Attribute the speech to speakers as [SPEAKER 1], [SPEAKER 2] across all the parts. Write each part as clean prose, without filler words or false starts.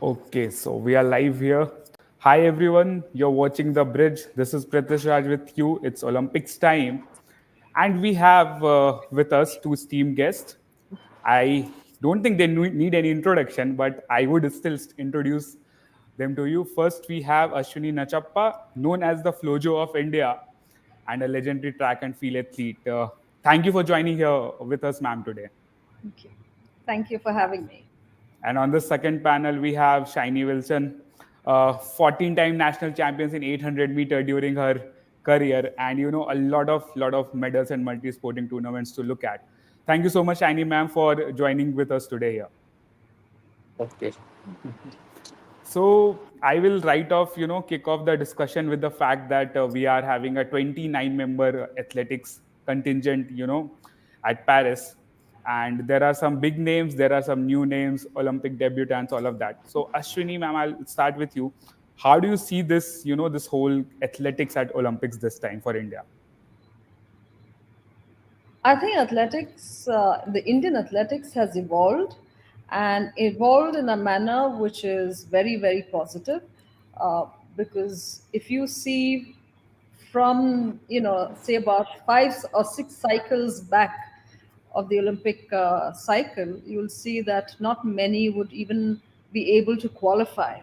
[SPEAKER 1] Okay, so we are live here. Hi everyone, you're watching The Bridge. This is Pritish Raj with you. It's Olympics time. And we have with us two esteemed guests. I don't think they need any introduction, but I would still introduce them to you. First, we have Ashwini Nachappa, known as the Flojo of India and a legendary track and field athlete. Thank you for joining here with us, ma'am, today.
[SPEAKER 2] Thank you. Thank you for having me.
[SPEAKER 1] And on the second panel, we have Shiny Wilson, 14-time national champions in 800-meter during her career, and a lot of medals and multi-sporting tournaments to look at. Thank you so much, Shiny ma'am, for joining with us today here.
[SPEAKER 3] Okay.
[SPEAKER 1] So I will kick off the discussion with the fact that we are having a 29-member athletics contingent, at Paris. And there are some big names, there are some new names, Olympic debutants, all of that. So Ashwini, ma'am, I'll start with you. How do you see this, this whole athletics at Olympics this time for India?
[SPEAKER 2] I think athletics, the Indian athletics has evolved and evolved in a manner which is very, very positive. Uh, because if you see from, say about 5 or 6 cycles back of the Olympic cycle, you'll see that not many would even be able to qualify.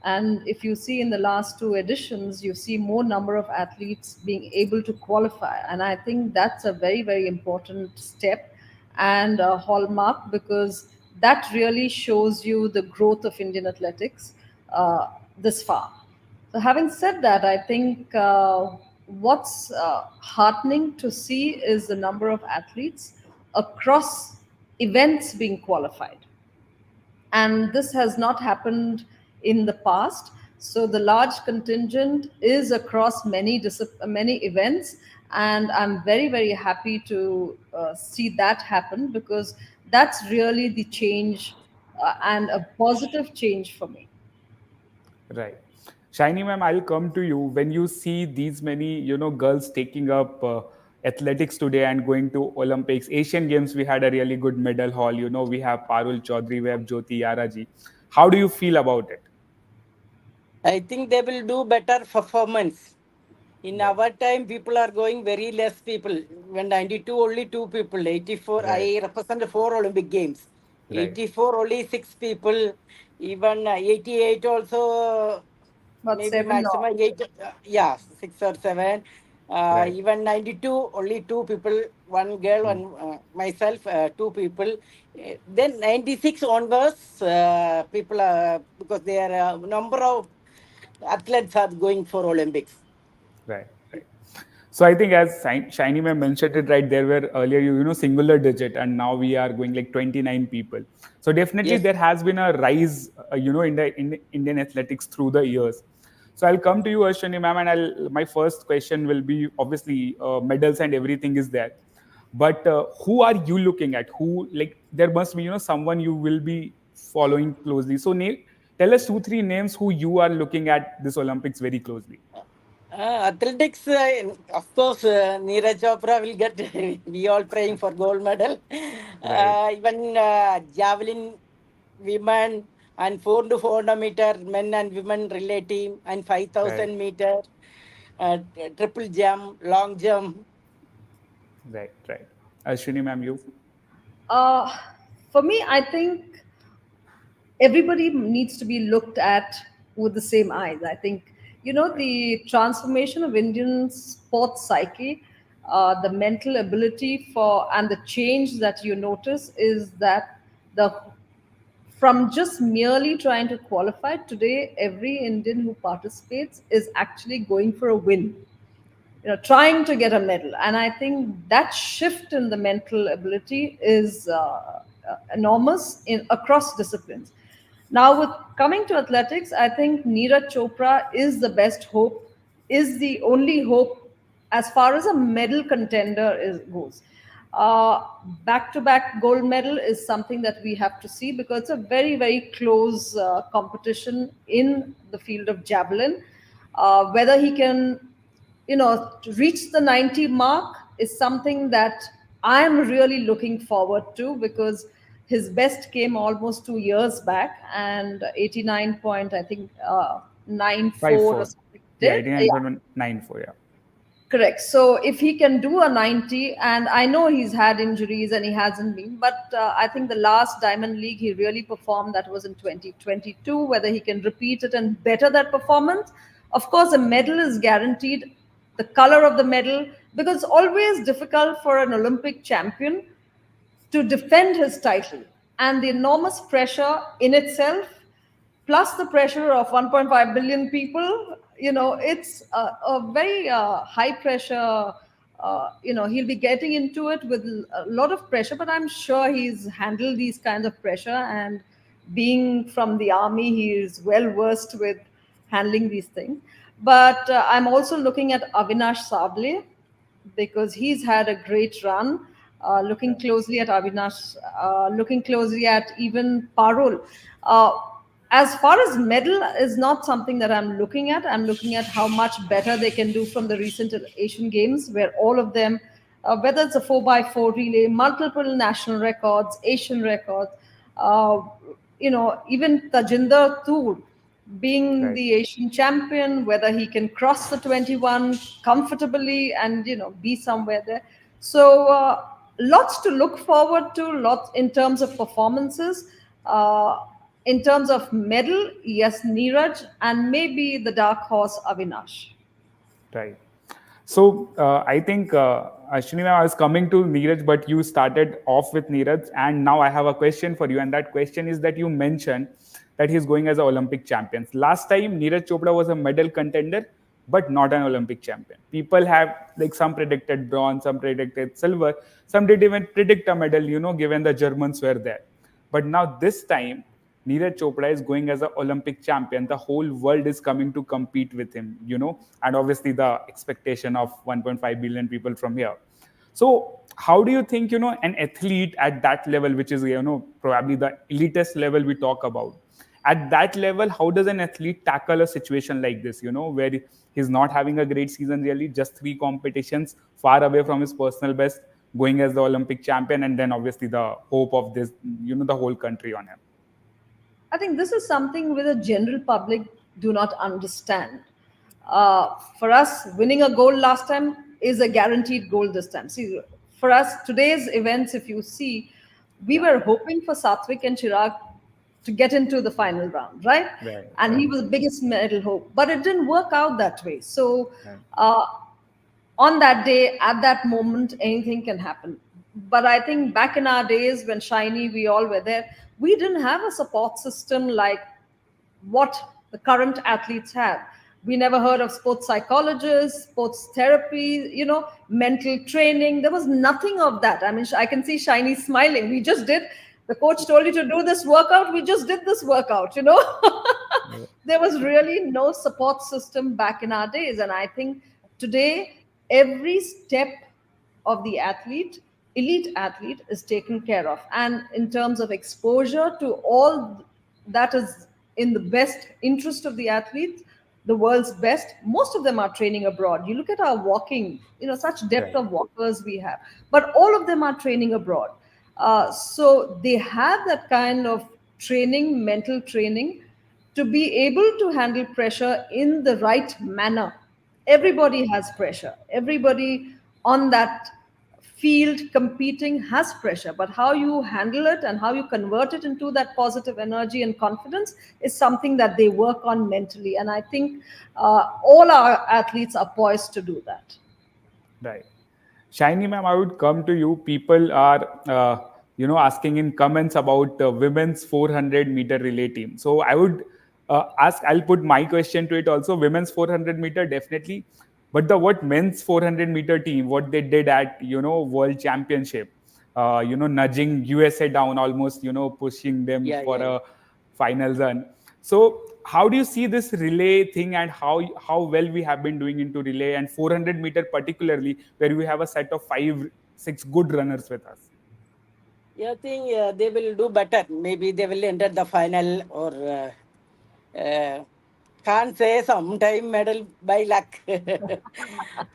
[SPEAKER 2] And if you see in the last two editions, you see more number of athletes being able to qualify. And I think that's a very, very important step and a hallmark because that really shows you the growth of Indian athletics this far. So, having said that, I think what's heartening to see is the number of athletes across events being qualified, and this has not happened in the past. So the large contingent is across many events, and I'm very, very happy to see that happen because that's really the change and a positive change for me.
[SPEAKER 1] Right. Shiny ma'am, I'll come to you. When you see these many, girls taking up athletics today and going to Olympics, Asian Games, we had a really good medal haul. We have Parul Chaudhary, we have Jyoti Yaraji. How do you feel about it?
[SPEAKER 3] I think they will do better performance. In
[SPEAKER 1] Right.
[SPEAKER 3] our time, people are going very less people. When 92, only two people. 84,
[SPEAKER 1] Right.
[SPEAKER 3] I represent four Olympic Games.
[SPEAKER 1] Right.
[SPEAKER 3] 84, only six people. Even 88 also,
[SPEAKER 2] But
[SPEAKER 3] maybe
[SPEAKER 2] seven
[SPEAKER 3] maximum
[SPEAKER 2] now.
[SPEAKER 3] eight, yeah, six or seven.
[SPEAKER 1] Right.
[SPEAKER 3] Even 92, only two people, one girl,
[SPEAKER 1] Hmm.
[SPEAKER 3] and myself, two people. Then 96 onwards, people are, because there are a number of athletes are going for Olympics.
[SPEAKER 1] Right. Right. So I think as Shiny ma'am mentioned it right, there were earlier singular digit, and now we are going like 29 people. So definitely
[SPEAKER 3] Yes.
[SPEAKER 1] there has been a rise, in Indian athletics through the years. So I'll come to you, Ashwini ma'am, and my first question will be obviously medals and everything is there, but who are you looking at? Who, like, there must be someone you will be following closely. So tell us two three names who you are looking at this Olympics very closely.
[SPEAKER 3] Athletics, of course, Neeraj Chopra will get. We all praying for gold medal.
[SPEAKER 1] Right.
[SPEAKER 3] Even javelin women and 4 to 400 meter men and women relay team and
[SPEAKER 1] Right.
[SPEAKER 3] 5,000 meter triple jump, long jump.
[SPEAKER 1] Right, right. Ashwini, ma'am, you?
[SPEAKER 2] Uh, for me, I think everybody needs to be looked at with the same eyes. I think, the transformation of Indian sports psyche, the mental ability for, and the change that you notice is that the from just merely trying to qualify today, every Indian who participates is actually going for a win, trying to get a medal. And I think that shift in the mental ability is enormous in across disciplines. Now, with coming to athletics, I think Neeraj Chopra is the best hope, is the only hope as far as a medal contender goes. Back to back gold medal is something that we have to see because it's a very, very close competition in the field of javelin. Whether he can, to reach the 90 mark is something that I'm really looking forward to because His best came almost 2 years back, and 89 point, I think, 94 or
[SPEAKER 1] 5-4.
[SPEAKER 2] something
[SPEAKER 1] Yeah,
[SPEAKER 2] did. Yeah,
[SPEAKER 1] 89.94. Yeah.
[SPEAKER 2] correct. So if he can do a 90, and I know he's had injuries and he hasn't been, but I think the last Diamond League he really performed, that was in 2022. Whether he can repeat it and better that performance, of course, a medal is guaranteed. The color of the medal, because it's always difficult for an Olympic champion to defend his title, and the enormous pressure in itself, plus the pressure of 1.5 billion people, it's a very high pressure. He'll be getting into it with a lot of pressure, but I'm sure he's handled these kinds of pressure, and being from the army, he is well versed with handling these things. But I'm also looking at Avinash Sable, because he's had a great run. Looking closely at Avinash, looking closely at even Parul. Uh, as far as medal is not something that I'm looking at. I'm looking at how much better they can do from the recent Asian Games, where all of them, whether it's a 4x4 relay, multiple national records, Asian records, uh, even Tajinder Toor, being
[SPEAKER 1] Right.
[SPEAKER 2] the Asian champion, whether he can cross the 21 comfortably and be somewhere there. So lots to look forward to, lots in terms of performances. In terms of medal, yes, Neeraj, and maybe the dark horse Avinash.
[SPEAKER 1] Right. So I think Ashwini ma'am, I was coming to Neeraj, but you started off with Neeraj, and now I have a question for you. And that question is that you mentioned that he's going as an Olympic champion. Last time Neeraj Chopra was a medal contender, but not an Olympic champion. People have, like, some predicted bronze, some predicted silver, some did even predict a medal, given the Germans were there. But now this time Neeraj Chopra is going as an Olympic champion. The whole world is coming to compete with him, and obviously the expectation of 1.5 billion people from here. So, how do you think, an athlete at that level, which is, probably the elitist level we talk about, at that level, how does an athlete tackle a situation like this, where he's not having a great season really, just 3 competitions, far away from his personal best, going as the Olympic champion, and then obviously the hope of this, the whole country on him?
[SPEAKER 2] I think this is something where the general public do not understand. For us, winning a gold last time is a guaranteed gold this time. See, for us, today's events, if you see, we
[SPEAKER 1] Yeah.
[SPEAKER 2] were hoping for Satvik and Chirag to get into the final round, right?
[SPEAKER 1] Right.
[SPEAKER 2] And he
[SPEAKER 1] Right.
[SPEAKER 2] was the biggest medal hope, but it didn't work out that way. So,
[SPEAKER 1] Right.
[SPEAKER 2] uh, on that day, at that moment, anything can happen. But I think back in our days when Shiny, we all were there, we didn't have a support system like what the current athletes have. We never heard of sports psychologists, sports therapy, mental training. There was nothing of that. I mean, I can see Shiny smiling. We just did, the coach told you to do this workout. We just did this workout. There was really no support system back in our days. And I think today, every step of the athlete, elite athlete, is taken care of. And in terms of exposure to all that is in the best interest of the athlete, the world's best, most of them are training abroad. You look at our walking, such depth
[SPEAKER 1] Right.
[SPEAKER 2] of walkers we have, but all of them are training abroad. So they have that kind of training, mental training, to be able to handle pressure in the right manner. Everybody has pressure. Everybody on that field competing has pressure, but how you handle it and how you convert it into that positive energy and confidence is something that they work on mentally. And I think all our athletes are poised to do that.
[SPEAKER 1] Right. Shiny ma'am, I would come to you. People are, asking in comments about women's 400-meter relay team. So I would ask. I'll put my question to it also. Women's 400-meter definitely, but the what men's 400-meter team, what they did at World Championship, nudging USA down almost, pushing them
[SPEAKER 3] Yeah,
[SPEAKER 1] for
[SPEAKER 3] yeah, yeah.
[SPEAKER 1] a final run. So how do you see this relay thing, and how well we have been doing into relay and 400-meter particularly, where we have a set of 5-6 good runners with us?
[SPEAKER 3] Yeah, I think they will do better. Maybe they will enter the final, or can't say, sometime medal by luck. Even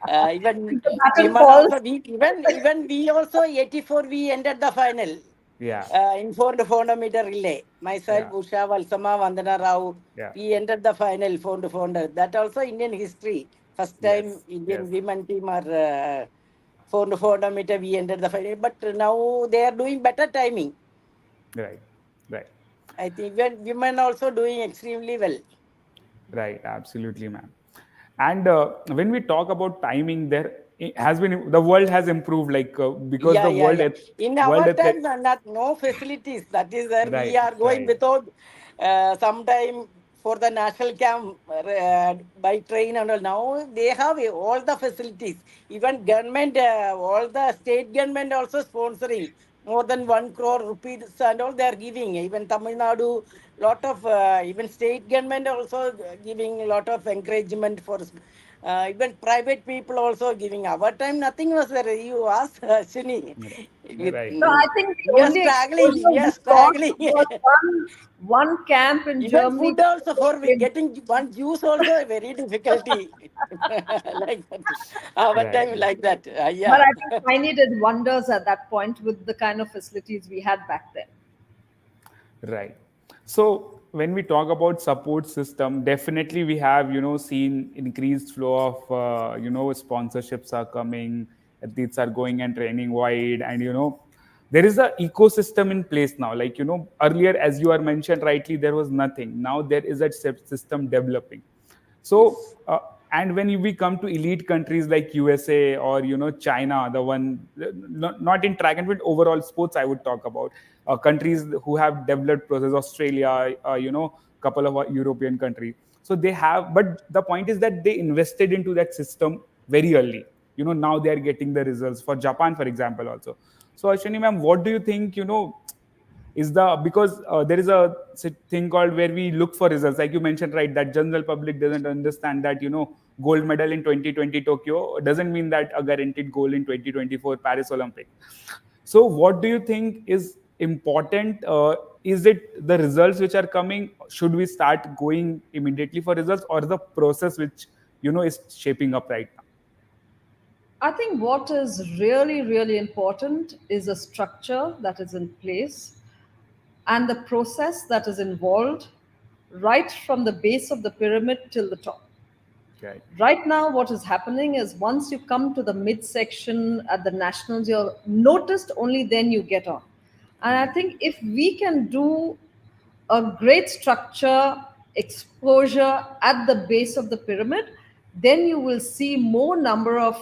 [SPEAKER 2] The pattern
[SPEAKER 3] women
[SPEAKER 2] falls.
[SPEAKER 3] also, we, even we also 84 we entered the final.
[SPEAKER 1] Yeah.
[SPEAKER 3] Informed phonometer relay. Myself,
[SPEAKER 1] Yeah.
[SPEAKER 3] Usha, Valsama, Vandana Rao,
[SPEAKER 1] Yeah.
[SPEAKER 3] we entered the final phone to phone. That also Indian history. First time
[SPEAKER 1] Yes.
[SPEAKER 3] Indian
[SPEAKER 1] Yes.
[SPEAKER 3] women team are phone to phonometer. We entered the final, but now they are doing better timing.
[SPEAKER 1] Right. Right.
[SPEAKER 3] I think even women also doing extremely well.
[SPEAKER 1] Right, absolutely, ma'am. And when we talk about timing, there has been the world has improved, like because
[SPEAKER 3] Yeah,
[SPEAKER 1] the
[SPEAKER 3] yeah, yeah. In our
[SPEAKER 1] world
[SPEAKER 3] time,
[SPEAKER 1] athlete.
[SPEAKER 3] not no facilities. That is where we
[SPEAKER 1] Right,
[SPEAKER 3] are going
[SPEAKER 1] right,
[SPEAKER 3] without sometime for the national camp by train and all. Now they have all the facilities. Even government, all the state government also sponsoring more than 1 crore rupees and all they are giving. Even Tamil Nadu, lot of even state government also giving a lot of encouragement for even private people also giving. Our time nothing was there. You ask Ashwini.
[SPEAKER 1] right,
[SPEAKER 2] No, I think the
[SPEAKER 3] We are
[SPEAKER 2] only
[SPEAKER 3] struggling.
[SPEAKER 2] exposure
[SPEAKER 3] We are
[SPEAKER 2] we got
[SPEAKER 3] struggling.
[SPEAKER 2] was one camp in
[SPEAKER 3] Even
[SPEAKER 2] Germany.
[SPEAKER 3] food also for we getting one juice also a very difficulty. Like that. Our
[SPEAKER 1] right,
[SPEAKER 3] time like that.
[SPEAKER 2] But
[SPEAKER 3] Yeah.
[SPEAKER 2] I think Tiny did wonders at that point with the kind of facilities we had back then.
[SPEAKER 1] right. So when we talk about support system, definitely we have seen increased flow of sponsorships are coming, athletes are going and training wide, and there is a ecosystem in place now. Like earlier, as you are mentioned rightly, there was nothing. Now there is a system developing. So,
[SPEAKER 3] Yes.
[SPEAKER 1] and when we come to elite countries like USA or China, the one not in track and field, overall sports, I would talk about countries who have developed process, Australia, couple of European countries. So they have, but the point is that they invested into that system very early. Now they are getting the results for Japan, for example, also. So Ashwini ma'am, what do you think? Is the because there is a thing called where we look for results, like you mentioned, right, that general public doesn't understand that gold medal in 2020 Tokyo doesn't mean that a guaranteed goal in 2024 Paris Olympic. So what do you think is important? Is it the results which are coming? Should we start going immediately for results, or the process which is shaping up right now?
[SPEAKER 2] I think what is really, really important is a structure that is in place and the process that is involved right from the base of the pyramid till the top.
[SPEAKER 1] Right.
[SPEAKER 2] Right now, what is happening is once you come to the midsection at the nationals, you're noticed, only then you get on. And I think if we can do a great structure exposure at the base of the pyramid, then you will see more number of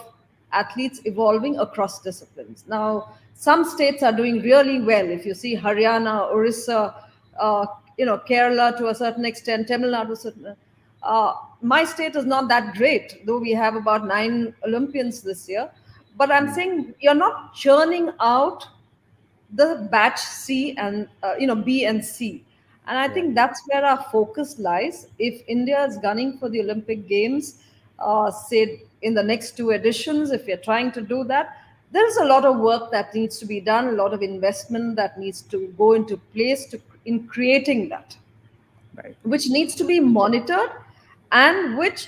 [SPEAKER 2] athletes evolving across disciplines. Now, some states are doing really well. If you see Haryana, Orissa, uh, Kerala to a certain extent, Tamil Nadu, uh, my state is not that great, though we have about 9 Olympians this year. But I'm saying you're not churning out the batch C and B and C, and I
[SPEAKER 1] Right.
[SPEAKER 2] think that's where our focus lies. If India is gunning for the Olympic Games, say in the next 2 editions, if we're trying to do that, there's a lot of work that needs to be done, a lot of investment that needs to go into place in creating that,
[SPEAKER 1] Right.
[SPEAKER 2] which needs to be monitored, and which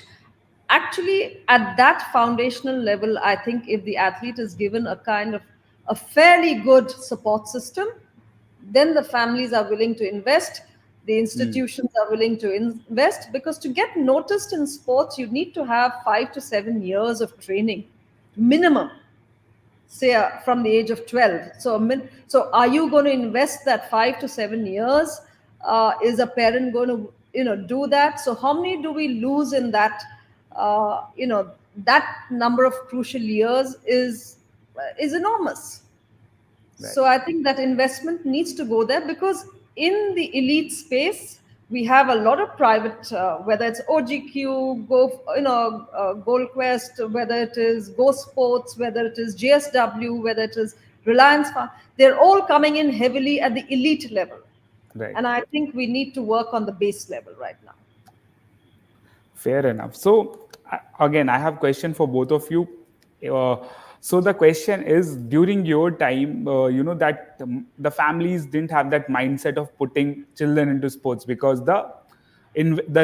[SPEAKER 2] actually at that foundational level, I think if the athlete is given a kind of a fairly good support system, then the families are willing to invest, the institutions are willing to invest, because to get noticed in sports you need to have 5 to 7 years of training minimum, say from the age of 12. So so are you going to invest that 5 to 7 years? Is a parent going to do that? So how many do we lose in that? That number of crucial years is enormous.
[SPEAKER 1] Right.
[SPEAKER 2] So I think that investment needs to go there, because in the elite space, we have a lot of private, whether it's OGQ, Gold Quest, whether it is Go Sports, whether it is JSW, whether it is Reliance Farm, they're all coming in heavily at the elite level.
[SPEAKER 1] Right.
[SPEAKER 2] And I think we need to work on the base level right now.
[SPEAKER 1] Fair enough. So again, I have question for both of you. Uh, so the question is, during your time, that the families didn't have that mindset of putting children into sports, because the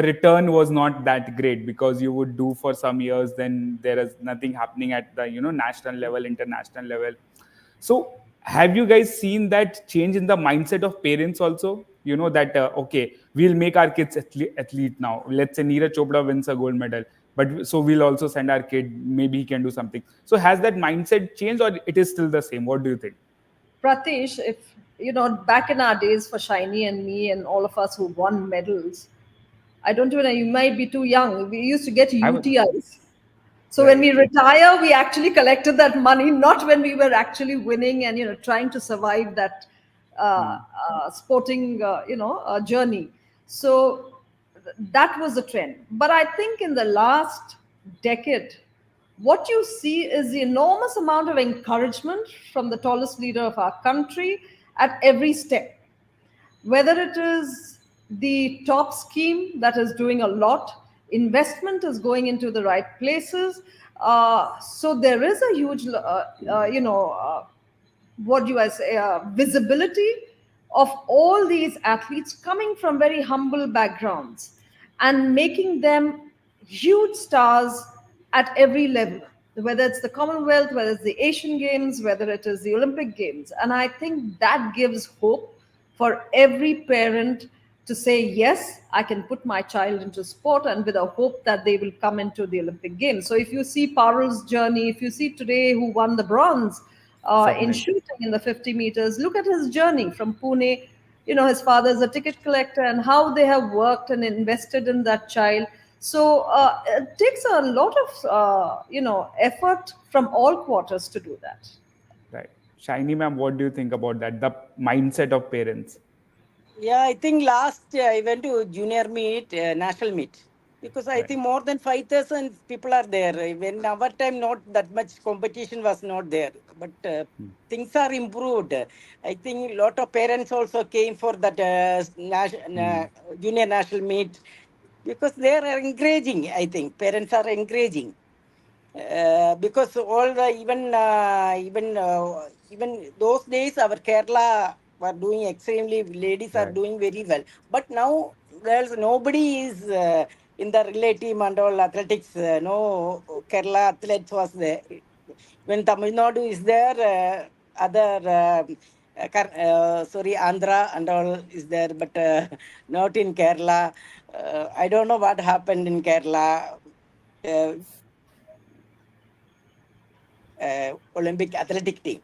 [SPEAKER 1] return was not that great, because you would do for some years, then there is nothing happening at the national level, international level. So have you guys seen that change in the mindset of parents also? You know that okay, we'll make our kids athlete now. Let's say Neeraj Chopra wins a gold medal, but so we'll also send our kid. Maybe he can do something. So has that mindset changed, or it is still the same? What do you think?
[SPEAKER 2] Pratish, if you know, back in our days for Shiny and me and all of us who won medals, I don't even know, you might be too young. We used to get
[SPEAKER 1] I was
[SPEAKER 2] UTIs. So when
[SPEAKER 1] right.
[SPEAKER 2] we retire, we actually collected that money, not when we were actually winning and trying to survive that sporting journey. So that was the trend. But I think in the last decade, what you see is the enormous amount of encouragement from the tallest leader of our country at every step, whether it is the top scheme that is doing a lot, investment is going into the right places. So there is a huge what do I say, visibility of all these athletes coming from very humble backgrounds and making them huge stars at every level, whether it's the Commonwealth, whether it's the Asian Games, whether it is the Olympic Games. And I think that gives hope for every parent to say, yes, I can put my child into sport, and with a hope that they will come into the Olympic Games. So if you see Parul's journey, if you see today who won the bronze in
[SPEAKER 1] Sapnil.
[SPEAKER 2] shooting in the 50 meters, look at his journey from Pune. His father is a ticket collector, and how they have worked and invested in that child. So it takes a lot of, effort from all quarters to do that.
[SPEAKER 1] Right. Shiny ma'am, what do you think about that? The mindset of parents.
[SPEAKER 3] Yeah, I think last I went to junior meet, national meet, because I
[SPEAKER 1] Right.
[SPEAKER 3] think more than 5,000 people are there. When our time, not that much competition was not there, but things are improved. I think a lot of parents also came for that junior national meet because they are encouraging. I think parents are encouraging. Because all the even those days our Kerala were doing extremely, ladies are
[SPEAKER 1] Right.
[SPEAKER 3] doing very well, but now there's nobody is in the relay team and all athletics. No Kerala athletes was there. When Tamil Nadu is there, other sorry, Andhra and all is there, but not in Kerala. I don't know what happened in Kerala. Olympic athletic team.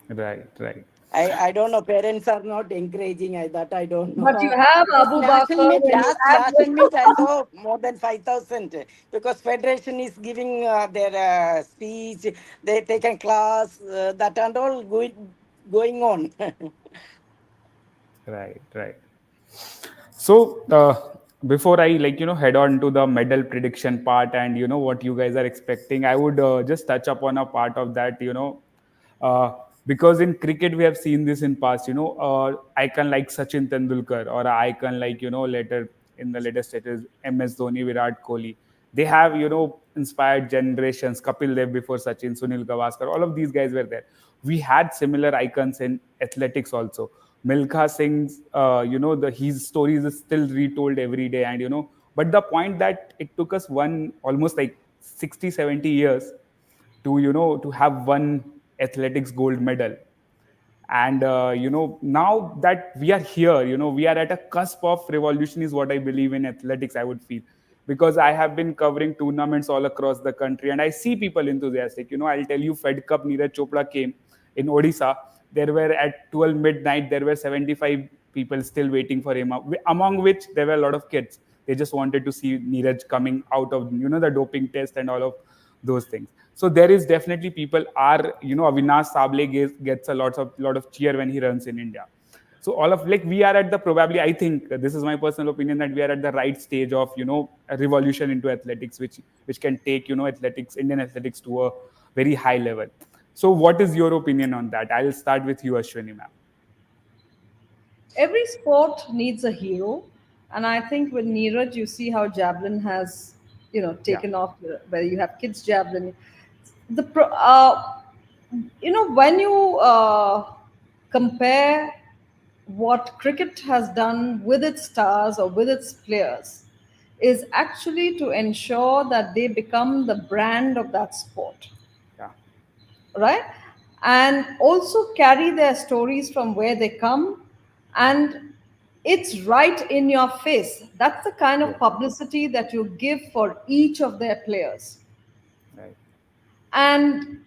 [SPEAKER 1] Right. Right.
[SPEAKER 3] I don't know. Parents are not encouraging. That I don't
[SPEAKER 2] But you
[SPEAKER 3] know.
[SPEAKER 2] have
[SPEAKER 3] Because
[SPEAKER 2] Abu
[SPEAKER 3] national
[SPEAKER 2] Bakr
[SPEAKER 3] meet,
[SPEAKER 2] and you
[SPEAKER 3] last
[SPEAKER 2] have
[SPEAKER 3] national meet, I saw more than 5,000. Because federation is giving their speech. They take a class. That and all going on.
[SPEAKER 1] Right. Right. So before I head on to the medal prediction part and what you guys are expecting, I would just touch upon a part of that. Uh, because in cricket we have seen this in past. Icon like Sachin Tendulkar or an icon like later in the latest status MS Dhoni, Virat Kohli. They have inspired generations. Kapil Dev before Sachin, Sunil Gavaskar, all of these guys were there. We had similar icons in athletics also. Milkha Singh's, the his stories is still retold every day, and but the point that it took us one almost like 60, 70 years to to have one athletics gold medal. And now that we are here, we are at a cusp of revolution is what I believe in athletics, I would feel, because I have been covering tournaments all across the country and I see people enthusiastic. I'll tell you, Fed Cup, Neeraj Chopra came in Odisha. There were at 12 midnight, there were 75 people still waiting for him, among which there were a lot of kids. They just wanted to see Neeraj coming out of the doping test and all of those things. So there is definitely people are Avinash Sable gets a lot of cheer when he runs in India. So all of like we are at the probably, I think this is my personal opinion, that we are at the right stage of a revolution into athletics, which can take athletics, Indian athletics, to a very high level. So what is your opinion on that? I'll start with you, Ashwini ma'am.
[SPEAKER 2] every sport needs a hero, and I think with Neeraj, you see how javelin has,
[SPEAKER 1] Yeah.
[SPEAKER 2] taken off. Where you have kids javelin, when you compare what cricket has done with its stars or with its players, is actually to ensure that they become the brand of that sport,
[SPEAKER 1] Yeah.
[SPEAKER 2] right? and also carry their stories from where they come, and it's right in your face. That's the kind
[SPEAKER 1] Yeah.
[SPEAKER 2] of publicity that you give for each of their players.
[SPEAKER 1] Right.
[SPEAKER 2] And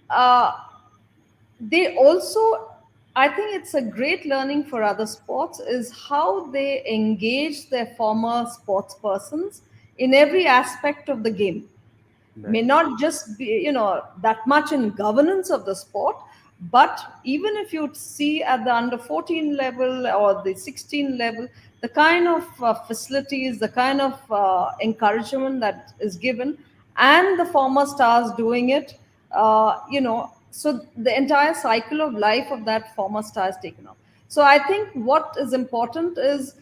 [SPEAKER 2] they also, I think it's a great learning for other sports is how they engage their former sports persons in every aspect of the game. May
[SPEAKER 1] Right.
[SPEAKER 2] not just be, that much in governance of the sport, but even if you see at the under 14 level or the 16 level, the kind of facilities, the kind of encouragement that is given, and the former stars doing it, so the entire cycle of life of that former star is taken off. So I think what is important is,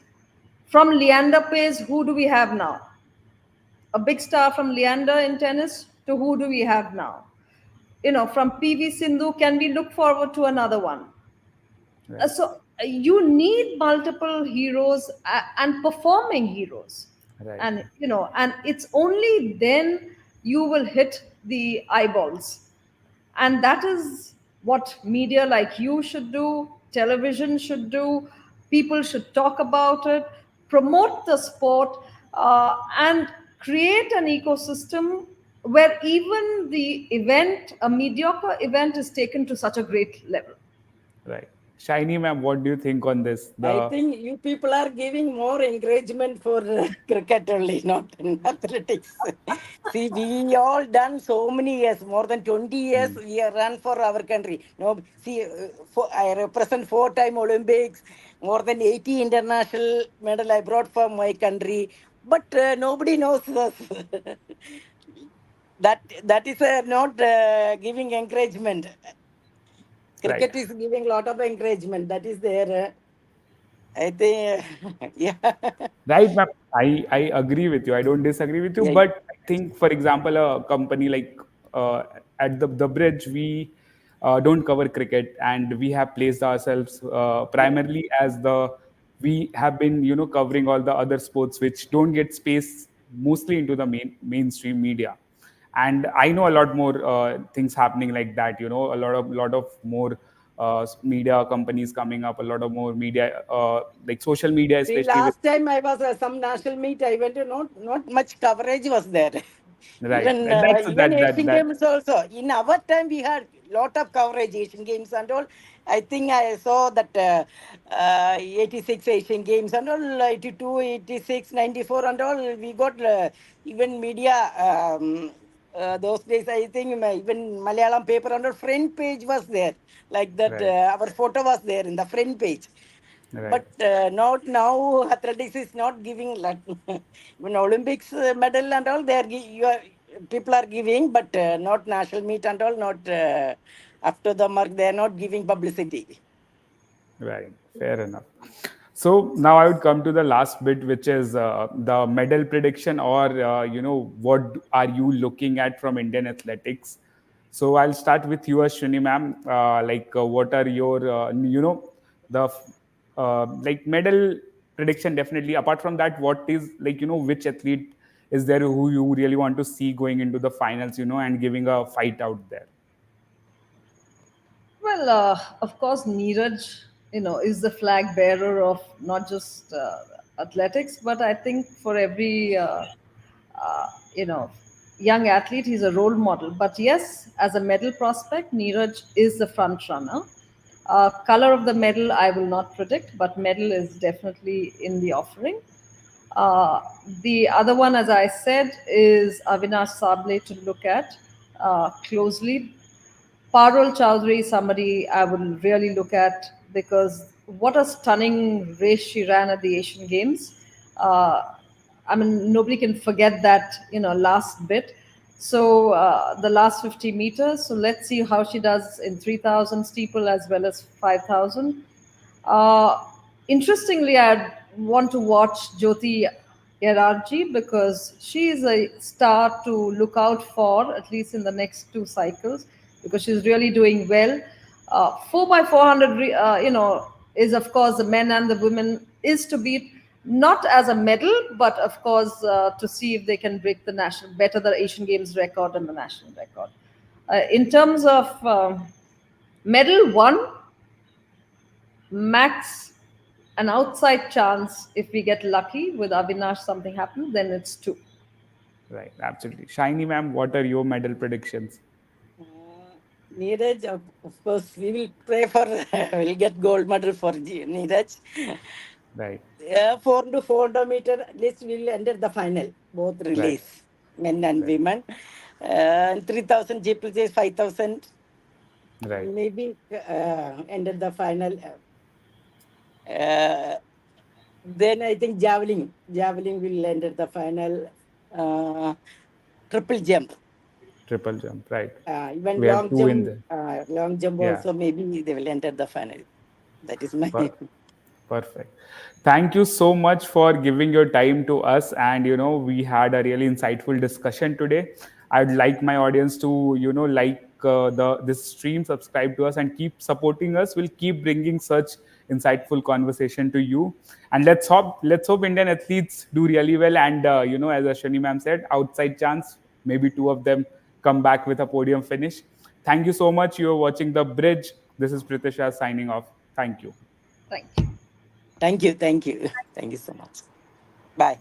[SPEAKER 2] from Leander Pace, who do we have now? A big star from Leander in tennis to who do we have now? From PV Sindhu, can we look forward to another one?
[SPEAKER 1] Right.
[SPEAKER 2] You need multiple heroes and performing heroes,
[SPEAKER 1] Right.
[SPEAKER 2] and it's only then you will hit the eyeballs, and that is what media like you should do, television should do. People should talk about it, promote the sport, and create an ecosystem where even the event, a mediocre event, is taken to such a great level.
[SPEAKER 1] Right. Shiny ma'am, what do you think on this?
[SPEAKER 3] I
[SPEAKER 1] The
[SPEAKER 3] think you people are giving more encouragement for cricket only, not in athletics. See, we all done so many years, more than 20 years we are run for our country. No, see, I represent 4-time Olympics, more than 80 international medal I brought for my country, but nobody knows us. that is not giving encouragement.
[SPEAKER 1] right.
[SPEAKER 3] Cricket is giving a lot of encouragement. That is there. I think, yeah,
[SPEAKER 1] Right, ma'am. I agree with you. I don't disagree with you.
[SPEAKER 3] yeah.
[SPEAKER 1] But I think, for example, a company like at the bridge, we don't cover cricket, and we have placed ourselves primarily as the we have been covering all the other sports which don't get space mostly into the mainstream media. And I know a lot more things happening like that. A lot of more media companies coming up, a lot of more media, like social media,
[SPEAKER 3] See,
[SPEAKER 1] especially with
[SPEAKER 3] last time I was some national meet, I went to not much coverage was there.
[SPEAKER 1] right.
[SPEAKER 3] Even
[SPEAKER 1] And that's
[SPEAKER 3] even
[SPEAKER 1] that that
[SPEAKER 3] Asian
[SPEAKER 1] that
[SPEAKER 3] Games also. In our time, we had lot of coverage Asian Games and all. I think I saw that 86 Asian Games and all, 82, 86, 94 and all. We got even media. Those days, I think even Malayalam paper and all front page was there. Like that,
[SPEAKER 1] right,
[SPEAKER 3] our photo was there in the front page.
[SPEAKER 1] right,
[SPEAKER 3] But not now, athletics is not giving like when Olympics medal and all, they are people are giving, but not national meet and all, not after the mark, they are not giving publicity.
[SPEAKER 1] right. Fair enough. So now I would come to the last bit, which is the medal prediction, or what are you looking at from Indian athletics? So I'll start with you, Ashwini ma'am. What are your the like medal prediction? Definitely. Apart from that, what is which athlete is there who you really want to see going into the finals? And giving a fight out there.
[SPEAKER 2] Well, of course, Neeraj, is the flag bearer of not just athletics, but I think for every, uh, you know, young athlete, he's a role model. But yes, as a medal prospect, Neeraj is the front runner. Color of the medal, I will not predict, but medal is definitely in the offering. Uh, the other one, as I said, is Avinash Sable to look at closely. Parul Chowdhury is somebody I would really look at because what a stunning race she ran at the Asian Games. Uh, I mean, nobody can forget that, last bit. So the last 50 meters. So let's see how she does in 3,000 steeple as well as 5,000. Uh, Interestingly, I'd want to watch Jyoti Yararji because she is a star to look out for, at least in the next two cycles, because she's really doing well. 4 by 400, is of course the men and the women is to beat, not as a medal, but of course to see if they can break the better the Asian Games record and the national record. In terms of Medal 1, max an outside chance. If we get lucky with Avinash, something happens, then it's 2.
[SPEAKER 1] Right, absolutely. Shiny ma'am, what are your medal predictions?
[SPEAKER 3] Neeraj, of course, we will pray for, we'll get gold medal for Neeraj.
[SPEAKER 1] Right,
[SPEAKER 3] 400 meter, at least we'll enter the final, both
[SPEAKER 1] right,
[SPEAKER 3] relays, men and
[SPEAKER 1] right,
[SPEAKER 3] women. 3,000 GPC, 5,000,
[SPEAKER 1] right.
[SPEAKER 3] maybe enter the final. Uh, then I think javelin will enter the final. Uh, Triple jump,
[SPEAKER 1] Triple jump, right.
[SPEAKER 3] even
[SPEAKER 1] We have two in there.
[SPEAKER 3] long jump
[SPEAKER 1] Yeah.
[SPEAKER 3] also, maybe they will enter the final. That is my.
[SPEAKER 1] Per- Perfect. Thank you so much for giving your time to us. And, we had a really insightful discussion today. I'd like my audience to, like this stream, subscribe to us and keep supporting us. We'll keep bringing such insightful conversation to you. And let's hope Indian athletes do really well. And, as Ashwini ma'am said, outside chance, maybe two of them come back with a podium finish. Thank you so much. You are watching The Bridge. This is Pritisha signing off. Thank you.
[SPEAKER 2] Thank you.
[SPEAKER 3] Thank you. Thank you. Thank you so much. Bye.